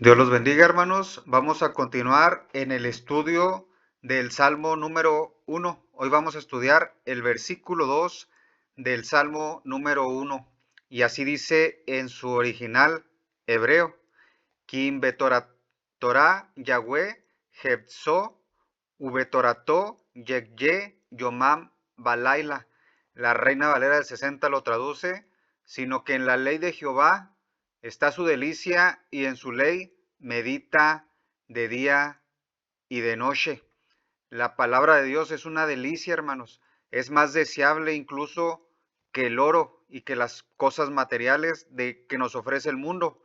Dios los bendiga, hermanos. Vamos a continuar en el estudio del Salmo número 1. Hoy vamos a estudiar el versículo 2 del Salmo número 1. Y así dice en su original hebreo: Kim betora Torah Yahweh Hebzo Ubetorato Yegye Yomam Balaila. La Reina Valera del 60 lo traduce: sino que en la ley de Jehová está su delicia, y en su ley medita de día y de noche. La palabra de Dios es una delicia, hermanos. Es más deseable incluso que el oro y que las cosas materiales que nos ofrece el mundo,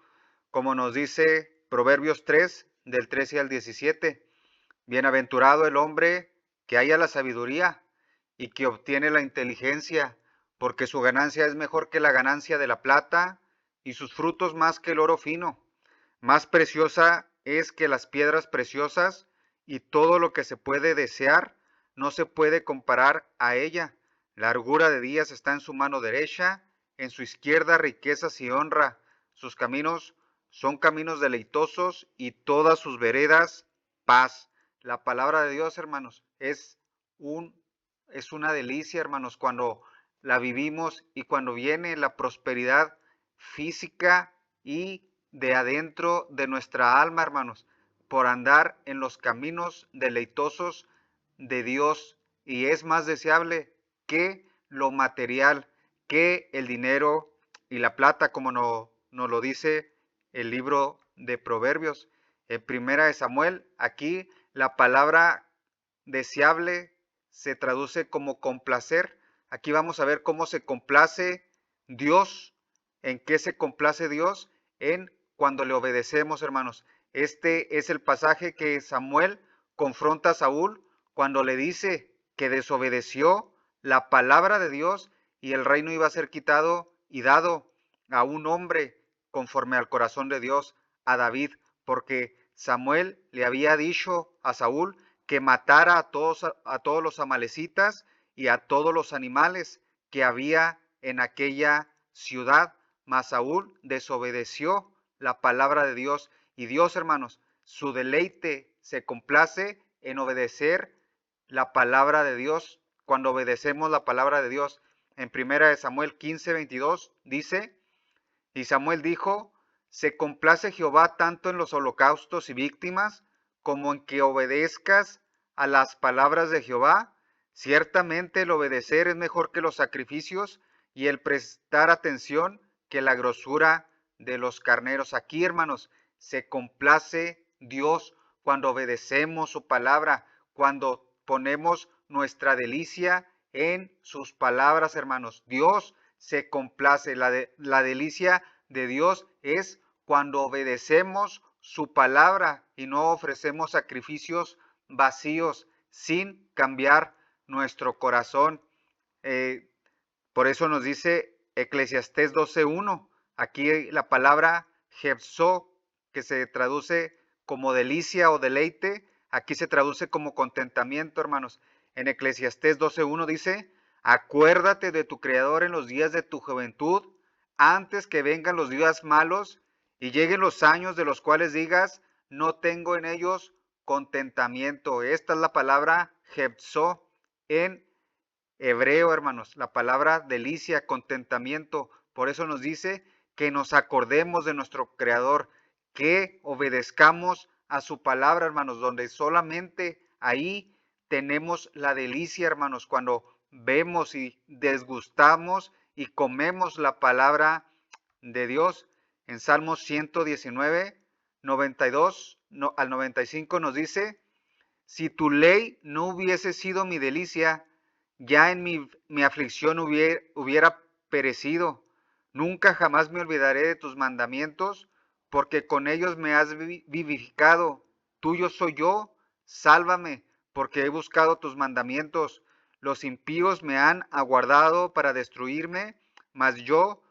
como nos dice Proverbios 3, del 13 al 17. Bienaventurado el hombre que halla la sabiduría y que obtiene la inteligencia, porque su ganancia es mejor que la ganancia de la plata, y sus frutos más que el oro fino. Más preciosa es que las piedras preciosas, y todo lo que se puede desear no se puede comparar a ella. Largura de días está en su mano derecha, en su izquierda riquezas y honra. Sus caminos son caminos deleitosos, y todas sus veredas paz. La palabra de Dios, hermanos, un, es una delicia, hermanos, cuando la vivimos y cuando viene la prosperidad física y de adentro de nuestra alma, hermanos, por andar en los caminos deleitosos de Dios. Y es más deseable que lo material, que el dinero y la plata, como nos lo dice el libro de Proverbios. En Primera de Samuel, aquí la palabra deseable se traduce como complacer. Aquí vamos a ver cómo se complace Dios. ¿En qué se complace Dios? En cuando le obedecemos, hermanos. Este es el pasaje que Samuel confronta a Saúl cuando le dice que desobedeció la palabra de Dios, y el reino iba a ser quitado y dado a un hombre conforme al corazón de Dios, a David, porque Samuel le había dicho a Saúl que matara a todos los amalecitas y a todos los animales que había en aquella ciudad. Mas Saúl desobedeció la palabra de Dios, y Dios, hermanos, su deleite se complace en obedecer la palabra de Dios. Cuando obedecemos la palabra de Dios, en Primera de Samuel 15:22 dice: y Samuel dijo: se complace Jehová tanto en los holocaustos y víctimas, como en que obedezcas a las palabras de Jehová. Ciertamente el obedecer es mejor que los sacrificios, y el prestar atención que la grosura de los carneros. Aquí, hermanos, se complace Dios cuando obedecemos su palabra, cuando ponemos nuestra delicia en sus palabras, hermanos. Dios se complace. La delicia de Dios es cuando obedecemos su palabra y no ofrecemos sacrificios vacíos sin cambiar nuestro corazón. Eh, por eso nos dice Eclesiastés 12:1. Aquí la palabra Jepsó, que se traduce como delicia o deleite, aquí se traduce como contentamiento, hermanos. En Eclesiastés 12:1 dice: acuérdate de tu Creador en los días de tu juventud, antes que vengan los días malos y lleguen los años de los cuales digas: no tengo en ellos contentamiento. Esta es la palabra Jepsó en hebreo, hermanos, la palabra delicia, contentamiento. Por eso nos dice que nos acordemos de nuestro Creador, que obedezcamos a su palabra, hermanos, donde solamente ahí tenemos la delicia, hermanos, cuando vemos y desgustamos y comemos la palabra de Dios. En Salmos 119, 92 al 95 nos dice: si tu ley no hubiese sido mi delicia, ya en mi aflicción hubiera perecido. Nunca jamás me olvidaré de tus mandamientos, porque con ellos me has vivificado. Tuyo soy yo, sálvame, porque he buscado tus mandamientos. Los impíos me han aguardado para destruirme, mas yo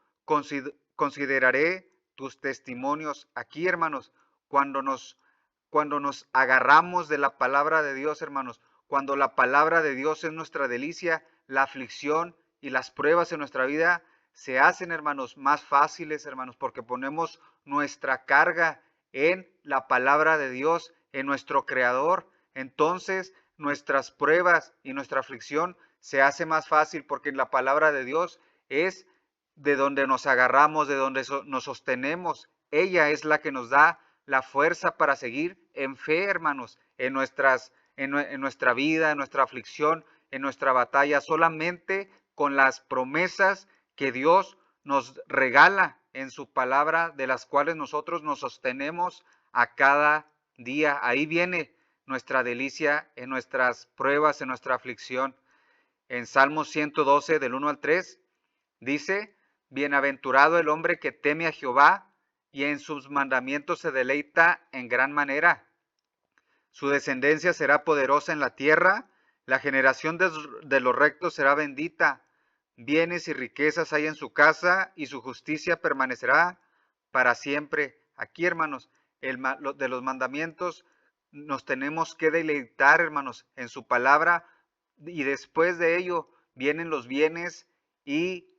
consideraré tus testimonios. Aquí, hermanos, cuando nos cuando nos agarramos de la palabra de Dios, hermanos, cuando la palabra de Dios es nuestra delicia, la aflicción y las pruebas en nuestra vida se hacen, hermanos, más fáciles, hermanos, porque ponemos nuestra carga en la palabra de Dios, en nuestro Creador. Entonces nuestras pruebas y nuestra aflicción se hace más fácil porque la palabra de Dios es de donde nos agarramos, de donde nos sostenemos. Ella es la que nos da la fuerza para seguir en fe, hermanos, en nuestra vida, en nuestra aflicción, en nuestra batalla, solamente con las promesas que Dios nos regala en su palabra, de las cuales nosotros nos sostenemos a cada día. Ahí viene nuestra delicia en nuestras pruebas, en nuestra aflicción. En Salmo 112, del 1 al 3, dice: bienaventurado el hombre que teme a Jehová y en sus mandamientos se deleita en gran manera. Su descendencia será poderosa en la tierra, la generación de los rectos será bendita. Bienes y riquezas hay en su casa y su justicia permanecerá para siempre. Aquí, hermanos, de los mandamientos nos tenemos que deleitar, hermanos, en su palabra, y después de ello vienen los bienes y,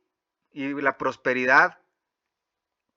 y la prosperidad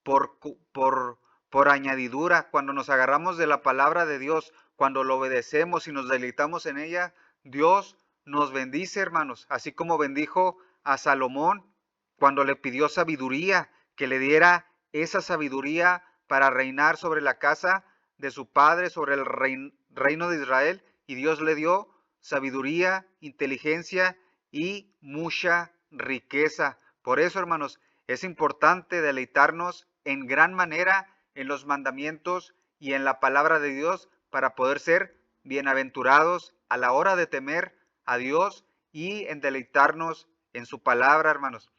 por, por, por añadidura. Cuando nos agarramos de la palabra de Dios, cuando lo obedecemos y nos deleitamos en ella, Dios nos bendice, hermanos, así como bendijo a Salomón cuando le pidió sabiduría, que le diera esa sabiduría para reinar sobre la casa de su padre, sobre el reino de Israel, y Dios le dio sabiduría, inteligencia y mucha riqueza. Por eso, hermanos, es importante deleitarnos en gran manera en los mandamientos y en la palabra de Dios para poder ser bienaventurados a la hora de temer a Dios y en deleitarnos en su palabra, hermanos.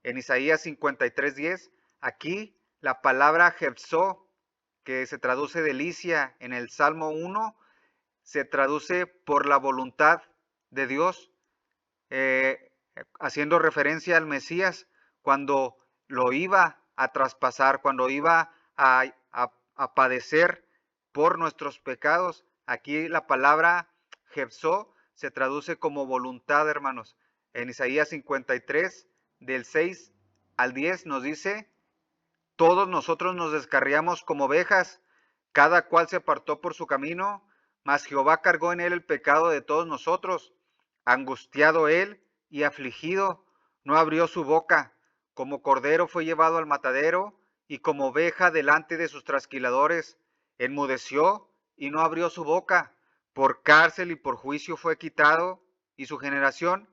En Isaías 53:10, aquí la palabra Jepsó, que se traduce delicia en el Salmo 1, se traduce por la voluntad de Dios, haciendo referencia al Mesías cuando lo iba a traspasar, cuando iba a padecer por nuestros pecados. Aquí la palabra Jepsó se traduce como voluntad, hermanos. En Isaías 53, del 6 al 10, nos dice: todos nosotros nos descarriamos como ovejas, cada cual se apartó por su camino, mas Jehová cargó en él el pecado de todos nosotros. Angustiado él y afligido, no abrió su boca. Como cordero fue llevado al matadero, y como oveja delante de sus trasquiladores. Enmudeció y no abrió su boca. Por cárcel y por juicio fue quitado, y su generación,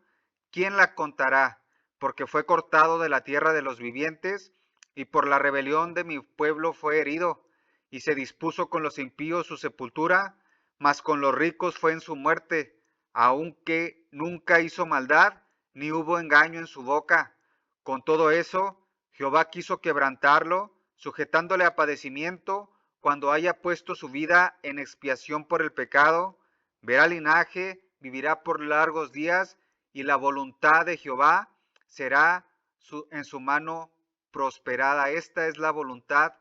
¿quién la contará? Porque fue cortado de la tierra de los vivientes, y por la rebelión de mi pueblo fue herido, y se dispuso con los impíos su sepultura, mas con los ricos fue en su muerte, aunque nunca hizo maldad, ni hubo engaño en su boca. Con todo eso, Jehová quiso quebrantarlo, sujetándole a padecimiento, cuando haya puesto su vida en expiación por el pecado. Verá linaje, vivirá por largos días, y la voluntad de Jehová será en su mano prosperada. Esta es la voluntad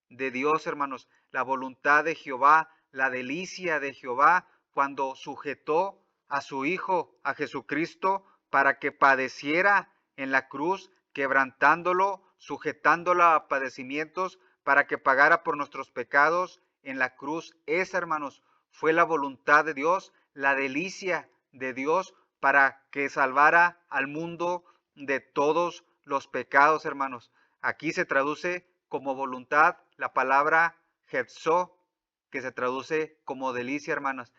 de Dios, hermanos, la voluntad de Jehová, la delicia de Jehová, cuando sujetó a su Hijo, a Jesucristo, para que padeciera en la cruz, quebrantándolo, sujetándolo a padecimientos, para que pagara por nuestros pecados en la cruz. Esa, hermanos, fue la voluntad de Dios, la delicia de Dios, para que salvara al mundo de todos los pecados, hermanos. Aquí se traduce como voluntad la palabra Jepsó, que se traduce como delicia, hermanos.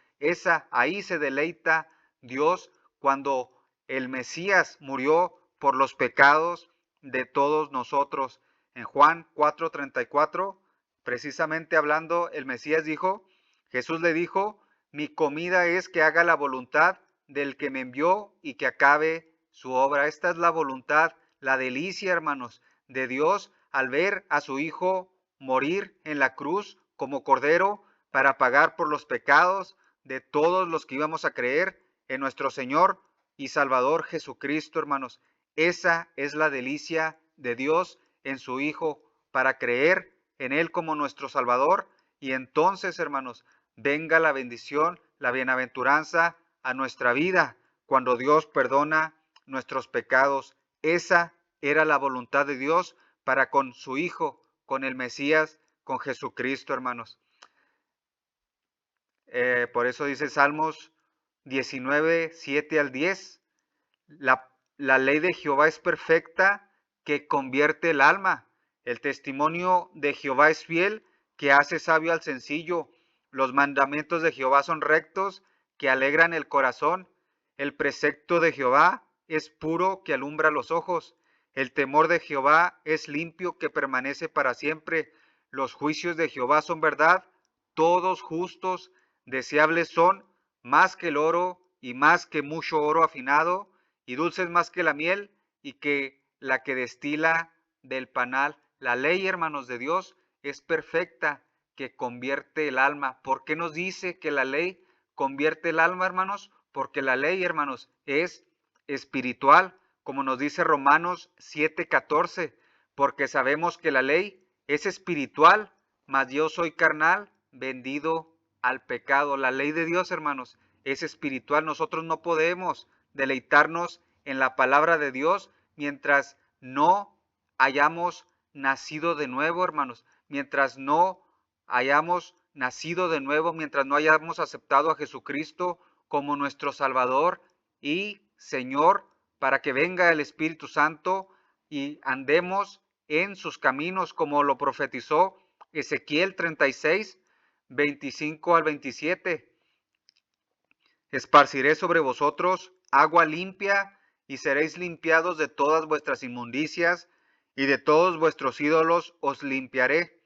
Ahí se deleita Dios cuando el Mesías murió por los pecados de todos nosotros. En Juan 4:34, precisamente hablando, el Mesías dijo, Jesús le dijo: mi comida es que haga la voluntad del que me envió y que acabe su obra. Esta es la voluntad, la delicia, hermanos, de Dios al ver a su Hijo morir en la cruz como cordero para pagar por los pecados de todos los que íbamos a creer en nuestro Señor y Salvador Jesucristo, hermanos. Esa es la delicia de Dios en su Hijo, para creer en Él como nuestro Salvador, y entonces, hermanos, venga la bendición, la bienaventuranza a nuestra vida cuando Dios perdona nuestros pecados. Esa era la voluntad de Dios para con su Hijo, con el Mesías, con Jesucristo, hermanos. Por eso dice Salmos 19, 7 al 10. La ley de Jehová es perfecta, que convierte el alma. El testimonio de Jehová es fiel, que hace sabio al sencillo. Los mandamientos de Jehová son rectos, que alegran el corazón. El precepto de Jehová es puro, que alumbra los ojos. El temor de Jehová es limpio, que permanece para siempre. Los juicios de Jehová son verdad, todos justos. Deseables son más que el oro y más que mucho oro afinado, y dulces más que la miel y que la que destila del panal. La ley, hermanos de Dios, es perfecta, que convierte el alma. ¿Por qué nos dice que la ley convierte el alma, hermanos? Porque la ley, hermanos, es espiritual, como nos dice Romanos 7:14, porque sabemos que la ley es espiritual, mas yo soy carnal, vendido al pecado. La ley de Dios, hermanos, es espiritual. Nosotros no podemos deleitarnos en la palabra de Dios mientras no hayamos nacido de nuevo, hermanos, mientras no hayamos nacido de nuevo, mientras no hayamos aceptado a Jesucristo como nuestro Salvador y Señor, para que venga el Espíritu Santo y andemos en sus caminos, como lo profetizó Ezequiel 36, 25 al 27. Esparciré sobre vosotros agua limpia, y seréis limpiados de todas vuestras inmundicias, y de todos vuestros ídolos os limpiaré.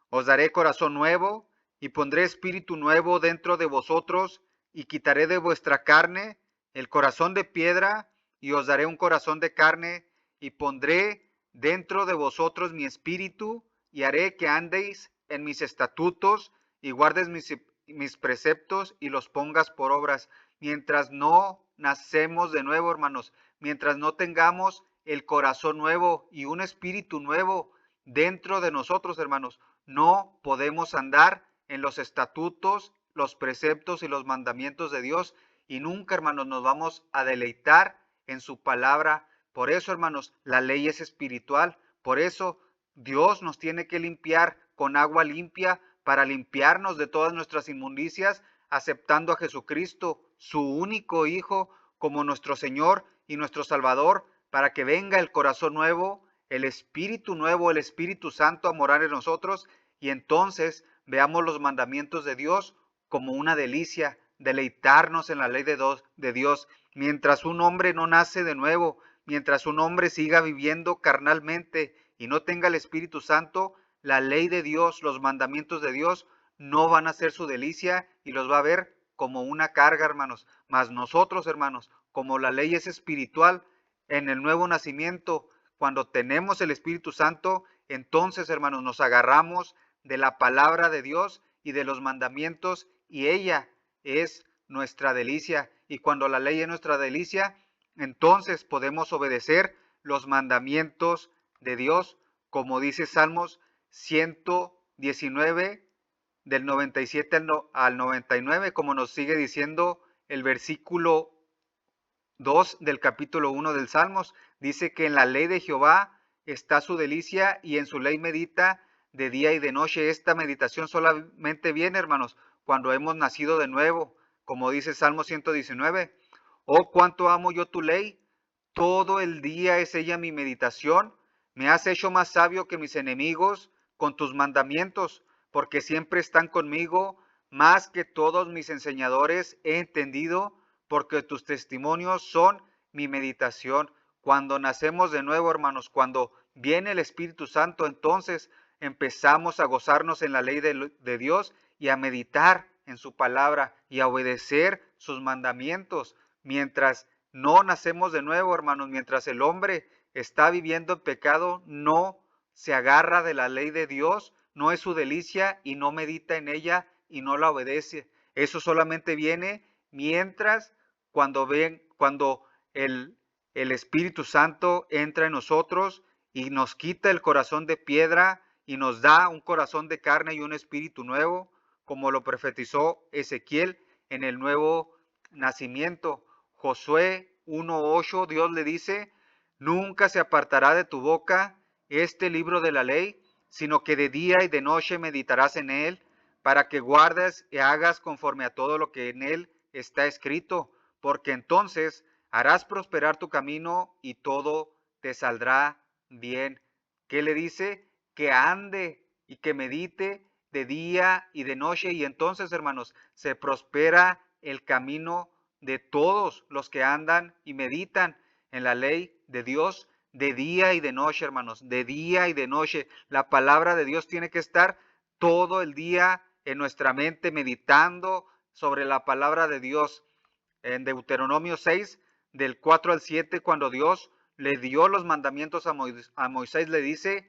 Os daré corazón nuevo, y pondré espíritu nuevo dentro de vosotros, y quitaré de vuestra carne el corazón de piedra, y os daré un corazón de carne, y pondré dentro de vosotros mi espíritu, y haré que andéis en mis estatutos, y guardes mis preceptos, y los pongas por obras. Mientras no nacemos de nuevo, hermanos, mientras no tengamos el corazón nuevo y un espíritu nuevo dentro de nosotros, hermanos, no podemos andar en los estatutos, los preceptos y los mandamientos de Dios, y nunca, hermanos, nos vamos a deleitar en su palabra. Por eso, hermanos, la ley es espiritual. Por eso Dios nos tiene que limpiar con agua limpia para limpiarnos de todas nuestras inmundicias, aceptando a Jesucristo, su único Hijo, como nuestro Señor y nuestro Salvador, para que venga el corazón nuevo, el Espíritu Santo a morar en nosotros, y entonces veamos los mandamientos de Dios como una delicia, deleitarnos en la ley de Dios. Mientras un hombre no nace de nuevo, mientras un hombre siga viviendo carnalmente y no tenga el Espíritu Santo, la ley de Dios, los mandamientos de Dios no van a ser su delicia y los va a ver como una carga, hermanos. Mas nosotros, hermanos, como la ley es espiritual, en el nuevo nacimiento, cuando tenemos el Espíritu Santo, entonces, hermanos, nos agarramos de la palabra de Dios y de los mandamientos, y ella es nuestra delicia. Y cuando la ley es nuestra delicia, entonces podemos obedecer los mandamientos de Dios, como dice Salmos 119, del 97 al 99, como nos sigue diciendo el versículo 2 del capítulo 1 del Salmos. Dice que en la ley de Jehová está su delicia, y en su ley medita de día y de noche. Esta meditación solamente viene, hermanos, cuando hemos nacido de nuevo, como dice Salmo 119. Oh, cuánto amo yo tu ley, todo el día es ella mi meditación. Me has hecho más sabio que mis enemigos con tus mandamientos, porque siempre están conmigo. Más que todos mis enseñadores he entendido, porque tus testimonios son mi meditación. Cuando nacemos de nuevo, hermanos, cuando viene el Espíritu Santo, entonces empezamos a gozarnos en la ley de Dios y a meditar en su palabra y a obedecer sus mandamientos. Mientras no nacemos de nuevo, hermanos, mientras el hombre está viviendo en pecado, no se agarra de la ley de Dios, no es su delicia y no medita en ella y no la obedece. Eso solamente viene mientras cuando el Espíritu Santo entra en nosotros y nos quita el corazón de piedra y nos da un corazón de carne y un espíritu nuevo, como lo profetizó Ezequiel en el nuevo nacimiento. Josué 1:8, Dios le dice: nunca se apartará de tu boca este libro de la ley, sino que de día y de noche meditarás en él, para que guardes y hagas conforme a todo lo que en él está escrito, porque entonces harás prosperar tu camino y todo te saldrá bien. ¿Qué le dice? Que ande y que medite de día y de noche, y entonces, hermanos, se prospera el camino de todos los que andan y meditan en la ley de Dios de día y de noche, hermanos, de día y de noche. La palabra de Dios tiene que estar todo el día en nuestra mente meditando sobre la palabra de Dios. En Deuteronomio 6, del 4 al 7, cuando Dios le dio los mandamientos a Moisés, le dice: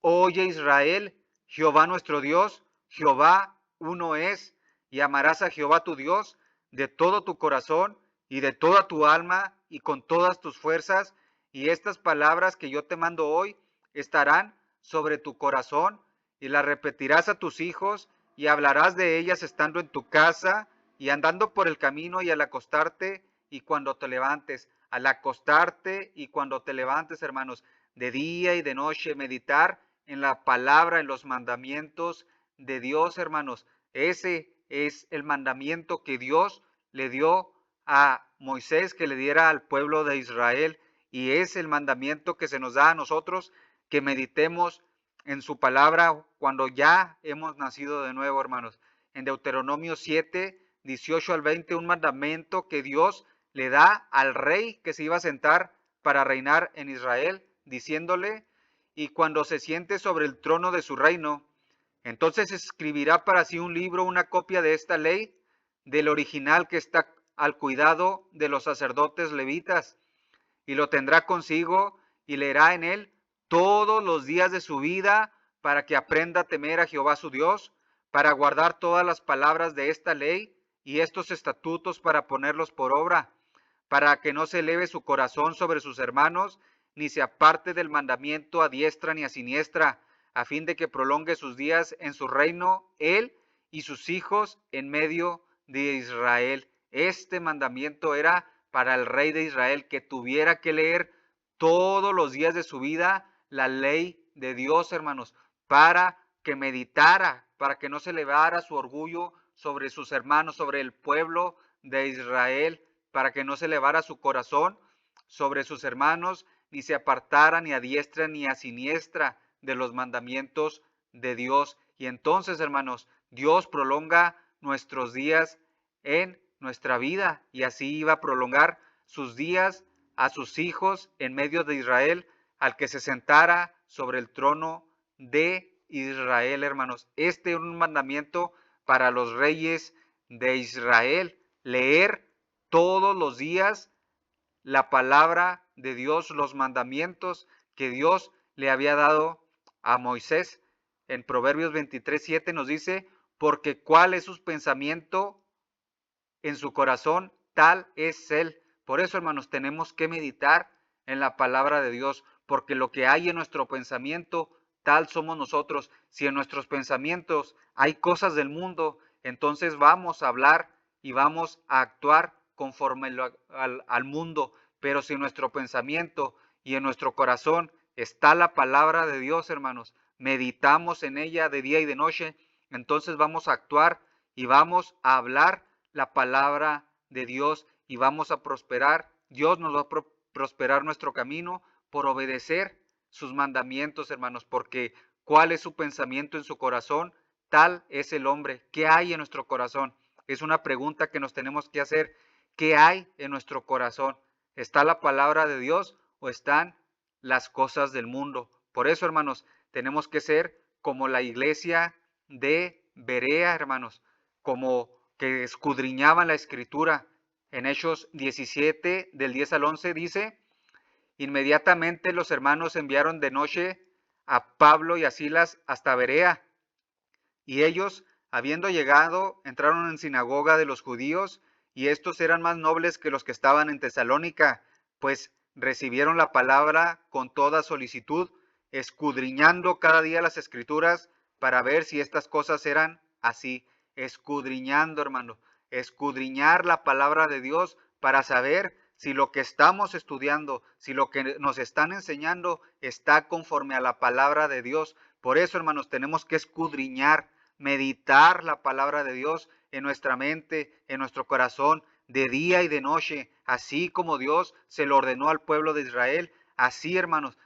oye Israel, Jehová nuestro Dios, Jehová uno es, y amarás a Jehová tu Dios de todo tu corazón y de toda tu alma y con todas tus fuerzas, y estas palabras que yo te mando hoy estarán sobre tu corazón, y las repetirás a tus hijos, y hablarás de ellas estando en tu casa, y andando por el camino, y al acostarte y cuando te levantes. Al acostarte y cuando te levantes, hermanos, de día y de noche, meditar en la palabra, en los mandamientos de Dios, hermanos. Ese es el mandamiento que Dios le dio a Moisés que le diera al pueblo de Israel, y es el mandamiento que se nos da a nosotros, que meditemos en su palabra cuando ya hemos nacido de nuevo, hermanos. En Deuteronomio 7, 18 al 20, un mandamiento que Dios le da al rey que se iba a sentar para reinar en Israel, diciéndole: y cuando se siente sobre el trono de su reino, entonces escribirá para sí un libro, una copia de esta ley, del original que está al cuidado de los sacerdotes levitas, y lo tendrá consigo y leerá en él todos los días de su vida, para que aprenda a temer a Jehová su Dios, para guardar todas las palabras de esta ley y estos estatutos para ponerlos por obra, para que no se eleve su corazón sobre sus hermanos, ni se aparte del mandamiento a diestra ni a siniestra, a fin de que prolongue sus días en su reino, él y sus hijos en medio de Israel. Este mandamiento era para el rey de Israel, que tuviera que leer todos los días de su vida la ley de Dios, hermanos, para que meditara, para que no se elevara su orgullo sobre sus hermanos, sobre el pueblo de Israel, para que no se elevara su corazón sobre sus hermanos, ni se apartara ni a diestra ni a siniestra de los mandamientos de Dios. Y entonces, hermanos, Dios prolonga nuestros días en nuestra vida, y así iba a prolongar sus días a sus hijos en medio de Israel, al que se sentara sobre el trono de Israel, hermanos. Este es un mandamiento para los reyes de Israel: leer todos los días la palabra de Dios, los mandamientos que Dios le había dado a Moisés. En Proverbios 23:7 nos dice: porque cuál es su pensamiento en su corazón, tal es él. Por eso, hermanos, tenemos que meditar en la palabra de Dios, porque lo que hay en nuestro pensamiento, tal somos nosotros. Si en nuestros pensamientos hay cosas del mundo, entonces vamos a hablar y vamos a actuar conforme al mundo. Pero si en nuestro pensamiento y en nuestro corazón está la palabra de Dios, hermanos, meditamos en ella de día y de noche, entonces vamos a actuar y vamos a hablar la palabra de Dios, y vamos a prosperar. Dios nos va a prosperar nuestro camino por obedecer sus mandamientos, hermanos, porque cuál es su pensamiento en su corazón, tal es el hombre. ¿Qué hay en nuestro corazón? Es una pregunta que nos tenemos que hacer. ¿Qué hay en nuestro corazón? ¿Está la palabra de Dios o están las cosas del mundo? Por eso, hermanos, tenemos que ser como la iglesia de Berea, hermanos, como que escudriñaban la escritura. En Hechos 17, del 10 al 11 dice: inmediatamente los hermanos enviaron de noche a Pablo y a Silas hasta Berea, y ellos, habiendo llegado, entraron en sinagoga de los judíos, y estos eran más nobles que los que estaban en Tesalónica, pues recibieron la palabra con toda solicitud, escudriñando cada día las escrituras para ver si estas cosas eran así. Escudriñando, hermano, escudriñar la palabra de Dios para saber si lo que estamos estudiando, si lo que nos están enseñando está conforme a la palabra de Dios, Por eso, hermanos, tenemos que escudriñar, meditar la palabra de Dios en nuestra mente, en nuestro corazón, de día y de noche, así como Dios se lo ordenó al pueblo de Israel. Así, hermanos,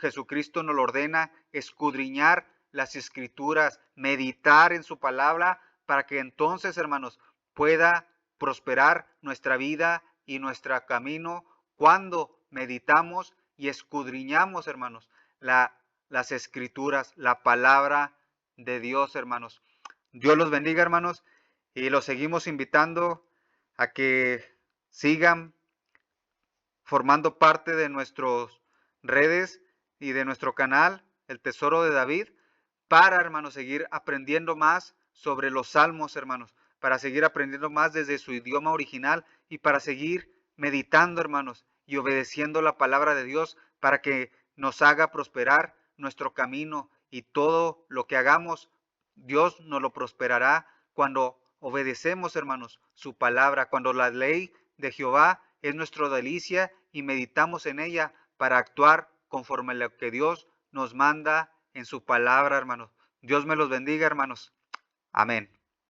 Jesucristo nos lo ordena, escudriñar las escrituras, meditar en su palabra, para que entonces, hermanos, pueda prosperar nuestra vida y nuestro camino cuando meditamos y escudriñamos, hermanos, las escrituras, la palabra de Dios, hermanos. Dios los bendiga, hermanos, y los seguimos invitando a que sigan formando parte de nuestras redes y de nuestro canal, El Tesoro de David, para, hermanos, seguir aprendiendo más sobre los salmos, hermanos, para seguir aprendiendo más desde su idioma original y para seguir meditando, hermanos, y obedeciendo la palabra de Dios para que nos haga prosperar nuestro camino y todo lo que hagamos, Dios nos lo prosperará cuando obedecemos, hermanos, su palabra, cuando la ley de Jehová es nuestra delicia y meditamos en ella para actuar conforme a lo que Dios nos manda en su palabra, hermanos. Dios me los bendiga, hermanos. Amén.